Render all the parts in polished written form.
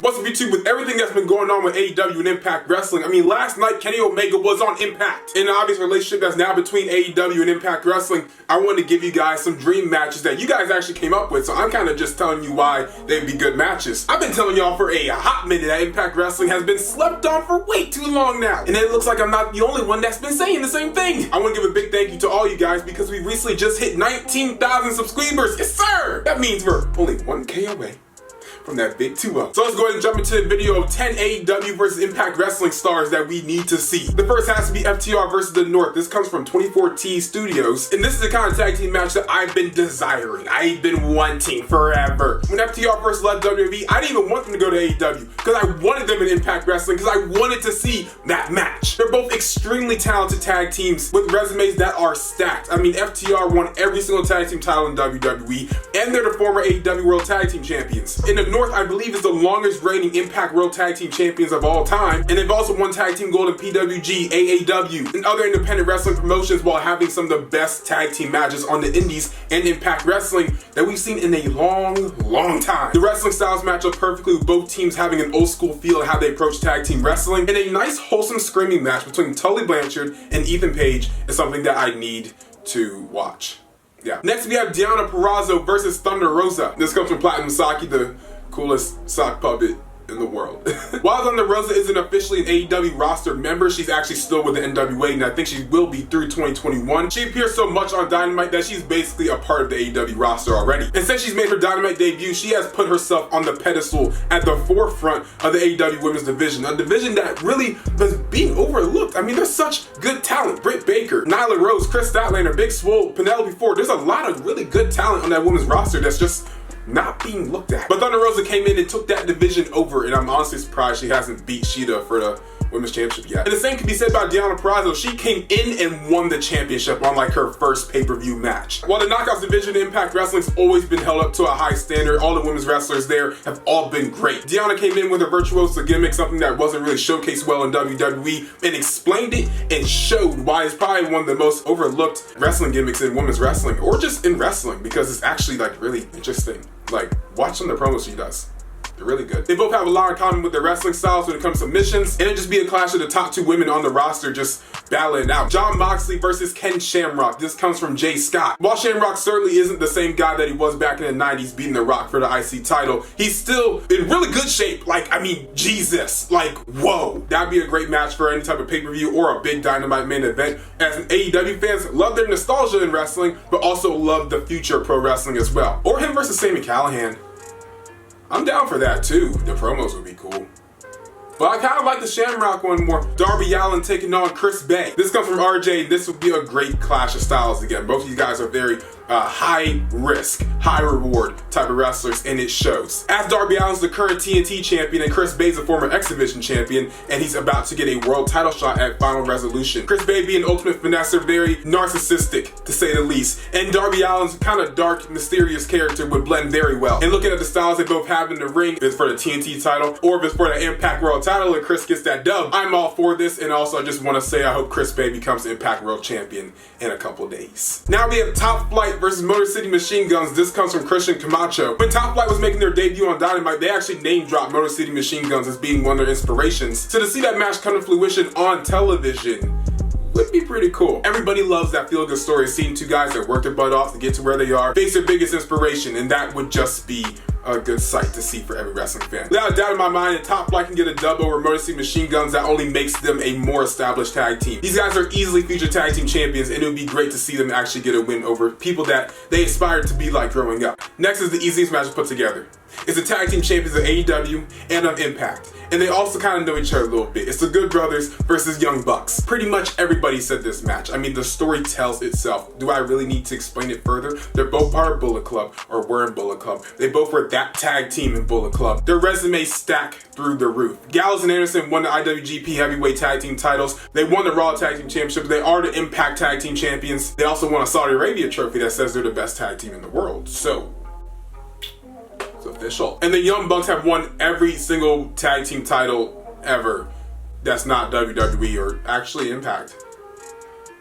What's up, YouTube? With everything that's been going on with AEW and IMPACT Wrestling, I mean, last night Kenny Omega was on Impact. In an obvious relationship that's now between AEW and IMPACT Wrestling, I wanted to give you guys some dream matches that you guys actually came up with, so I'm kind of just telling you why they'd be good matches. I've been telling y'all for a hot minute that IMPACT Wrestling has been slept on for way too long now, and it looks like I'm not the only one that's been saying the same thing. I want to give a big thank you to all you guys because we recently just hit 19,000 subscribers. Yes, sir! That means we're only 1K away from that big 2-0. So let's go ahead and jump into the video of 10 AEW versus IMPACT Wrestling stars that we need to see. The first has to be FTR versus the North. This comes from 24T Studios, and this is the kind of tag team match that I've been desiring. I've been wanting forever. When FTR first left WWE, I didn't even want them to go to AEW because I wanted them in IMPACT Wrestling because I wanted to see that match. They're both extremely talented tag teams with resumes that are stacked. I mean, FTR won every single tag team title in WWE, and they're the former AEW World Tag Team Champions. In the North, I believe, is the longest reigning Impact World Tag Team Champions of all time, and they've also won Tag Team Gold in PWG, AAW, and other independent wrestling promotions while having some of the best tag team matches on the indies and Impact Wrestling that we've seen in a long time. The wrestling styles match up perfectly with both teams having an old school feel of how they approach tag team wrestling, and a nice wholesome screaming match between Tully Blanchard and Ethan Page is something that I need to watch. Yeah. Next we have Dianna Perazzo versus Thunder Rosa. This comes from Platinum Saki, the coolest sock puppet in the world. While Thunder Rosa isn't officially an AEW roster member, she's actually still with the NWA, and I think she will be through 2021. She appears so much on Dynamite that she's basically a part of the AEW roster already. And since she's made her Dynamite debut, she has put herself on the pedestal at the forefront of the AEW women's division, a division that really was being overlooked. I mean, there's such good talent. Britt Baker, Nyla Rose, Chris Statlander, Big Swole, Penelope Ford. There's a lot of really good talent on that women's roster that's just not being looked at. But Thunder Rosa came in and took that division over, and I'm honestly surprised she hasn't beat Sheeta for the women's championship yet. And the same can be said about Dianna Perazzo. She came in and won the championship on like her first pay-per-view match. While the Knockouts division in IMPACT Wrestling's always been held up to a high standard, all the women's wrestlers there have all been great. Dianna came in with a virtuoso gimmick, something that wasn't really showcased well in WWE, and explained it and showed why it's probably one of the most overlooked wrestling gimmicks in women's wrestling, or just in wrestling, because it's actually like really interesting. Like, watch some of the promos she does. They're really good. They both have a lot in common with their wrestling styles when it comes to missions, and it'd just be a clash of the top two women on the roster just battling it out. Jon Moxley versus Ken Shamrock. This comes from Jay Scott. While Shamrock certainly isn't the same guy that he was back in the 90s beating The Rock for the IC title, he's still in really good shape. Like, I mean, Jesus. Like, whoa. That'd be a great match for any type of pay-per-view or a big Dynamite main event, as AEW fans love their nostalgia in wrestling, but also love the future of pro wrestling as well. Or him versus Sami Callihan. I'm down for that too. The promos would be cool. But I kind of like the Shamrock one more. Darby Allin taking on Chris Bay. This comes from RJ. This would be a great clash of styles again. Both of these guys are very high risk, high reward type of wrestlers, and it shows. As Darby Allin's the current TNT champion and Chris Bay's a former X Division champion, and he's about to get a world title shot at Final Resolution. Chris Bay being ultimate finesser, very narcissistic to say the least, and Darby Allin's kind of dark, mysterious character would blend very well. And looking at the styles they both have in the ring, if it's for the TNT title or if it's for the Impact World title and Chris gets that dub, I'm all for this. And also I just want to say I hope Chris Bay becomes Impact World Champion in a couple days. Now we have Top Flight versus Motor City Machine Guns. This comes from Christian Camacho. When Top Flight was making their debut on Dynamite, they actually name dropped Motor City Machine Guns as being one of their inspirations. So to see that match come to fruition on television would be pretty cool. Everybody loves that feel-good story of seeing two guys that work their butt off to get to where they are, face their biggest inspiration, and that would just be a good sight to see for every wrestling fan. Without a doubt in my mind, that Top Flight can get a dub over Motor City Machine Guns, that only makes them a more established tag team. These guys are easily future tag team champions, and it would be great to see them actually get a win over people that they aspired to be like growing up. Next is the easiest match to put together. It's the tag team champions of AEW and of Impact, and they also kind of know each other a little bit. It's the Good Brothers versus Young Bucks. Pretty much everybody said this match. I mean, the story tells itself. Do I really need to explain it further? They're both part of Bullet Club, or were in Bullet Club. They both were that tag team in Bullet Club. Their resumes stack through the roof. Gallows and Anderson won the IWGP Heavyweight Tag Team titles. They won the Raw Tag Team Championship. They are the Impact Tag Team Champions. They also won a Saudi Arabia trophy that says they're the best tag team in the world. So, it's official. And the Young Bucks have won every single tag team title ever that's not WWE or actually Impact.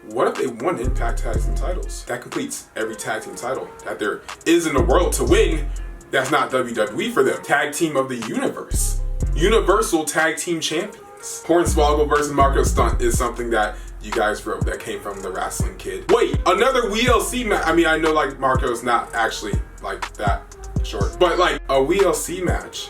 What if they won Impact Tag Team titles? That completes every tag team title that there is in the world to win that's not WWE for them. Tag Team of the Universe. Universal Tag Team Champions. Hornswoggle versus Marco Stunt is something that you guys wrote that came from the Wrestling Kid. Wait, another WLC match. I mean, I know like Marco's not actually like that short, but like a WLC match,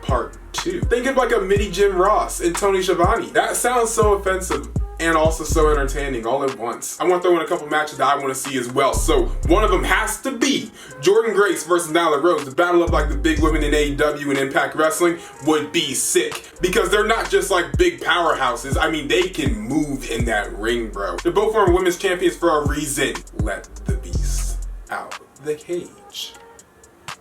part 2. Think of like a mini Jim Ross and Tony Schiavone. That sounds so offensive and also so entertaining all at once. I want to throw in a couple matches that I want to see as well. So one of them has to be Jordynne Grace versus Nyla Rose. The battle of like the big women in AEW and Impact Wrestling would be sick because they're not just like big powerhouses. I mean, they can move in that ring, bro. They're both former women's champions for a reason. Let the beast out the cage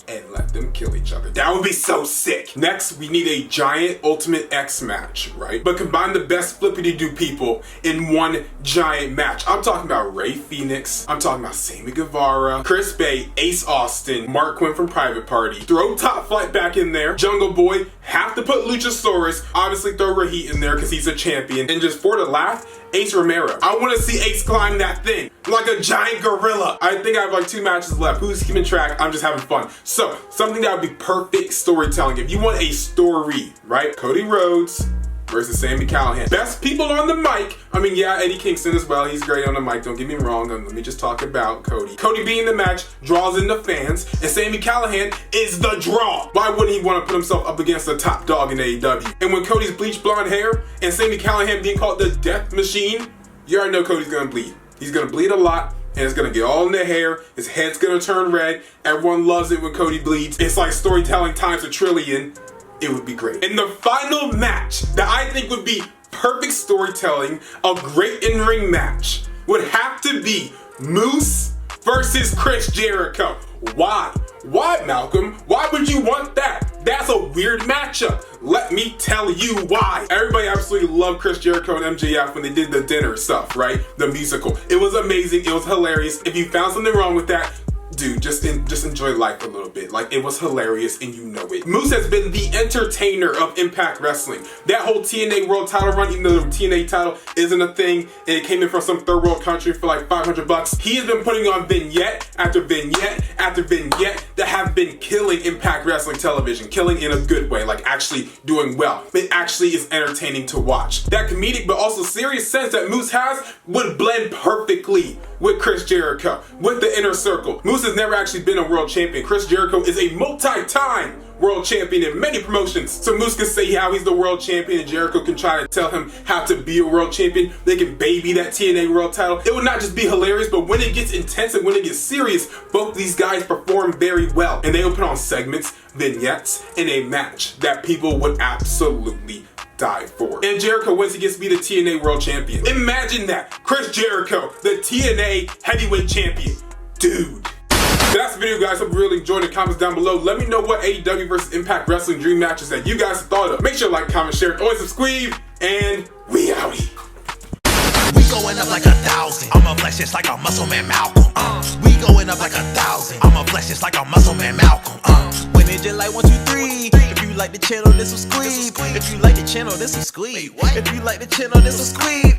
and let them kill each other. That would be so sick. Next, we need a giant Ultimate X match, right? But combine the best flippity-doo people in one giant match. I'm talking about Rey Fenix. I'm talking about Sammy Guevara, Chris Bay, Ace Austin, Mark Quinn from Private Party. Throw Top Flight back in there. Jungle Boy. Have to put Luchasaurus. Obviously throw Rahit in there because he's a champion. And just for the laugh, Ace Romero. I want to see Ace climb that thing like a giant gorilla. I think I have like 2 matches left. Who's keeping track? I'm just having fun. So, something that would be perfect storytelling. If you want a story, right? Cody Rhodes versus Sami Callihan. Best people on the mic. I mean, yeah, Eddie Kingston as well. He's great on the mic. Don't get me wrong. Let me just talk about Cody. Cody being the match draws in the fans, and Sami Callihan is the draw. Why wouldn't he want to put himself up against the top dog in AEW? And when Cody's bleach blonde hair and Sami Callihan being called the Death Machine, you already know Cody's gonna bleed. He's gonna bleed a lot. And it's gonna get all in the hair. His head's gonna turn red. Everyone loves it when Cody bleeds. It's like storytelling times a trillion. It would be great. And the final match that I think would be perfect storytelling, a great in-ring match, would have to be Moose versus Chris Jericho. Why? Why, Malcolm? Why would you want that? That's a weird matchup. Let me tell you why. Everybody absolutely loved Chris Jericho and MJF when they did the dinner stuff, right? The musical. It was amazing. It was hilarious. If you found something wrong with that, dude, just enjoy life a little bit. Like, it was hilarious and you know it. Moose has been the entertainer of Impact Wrestling. That whole TNA World title run, even though the TNA title isn't a thing, and it came in from some third world country for like $500, he has been putting on vignette after vignette after vignette that have been killing Impact Wrestling television. Killing in a good way, like actually doing well. It actually is entertaining to watch. That comedic but also serious sense that Moose has would blend perfectly with Chris Jericho, with the Inner Circle. Moose has never actually been a world champion. Chris Jericho is a multi-time world champion in many promotions. So Moose can say how he's the world champion and Jericho can try to tell him how to be a world champion. They can baby that TNA world title. It would not just be hilarious, but when it gets intense and when it gets serious, both these guys perform very well. And they will put on segments, vignettes, in a match that people would absolutely die for. And Jericho wins, he gets to be the TNA World Champion. Imagine that. Chris Jericho, the TNA Heavyweight Champion. Dude. So that's the video, guys. Hope you really enjoyed the comments down below. Let me know what AEW versus Impact Wrestling dream matches that you guys thought of. Make sure to like, comment, share, always subscribe, and we outie. We going up like 1,000. I'm a flex just like a muscle man Malcolm. We going up like 1,000. I'm a flex just like a muscle man Malcolm. When it just like 1, 2, 3. If you like the channel, this will squeeze. If you like the channel, this will squeeze. If you like the channel, this will squeeze.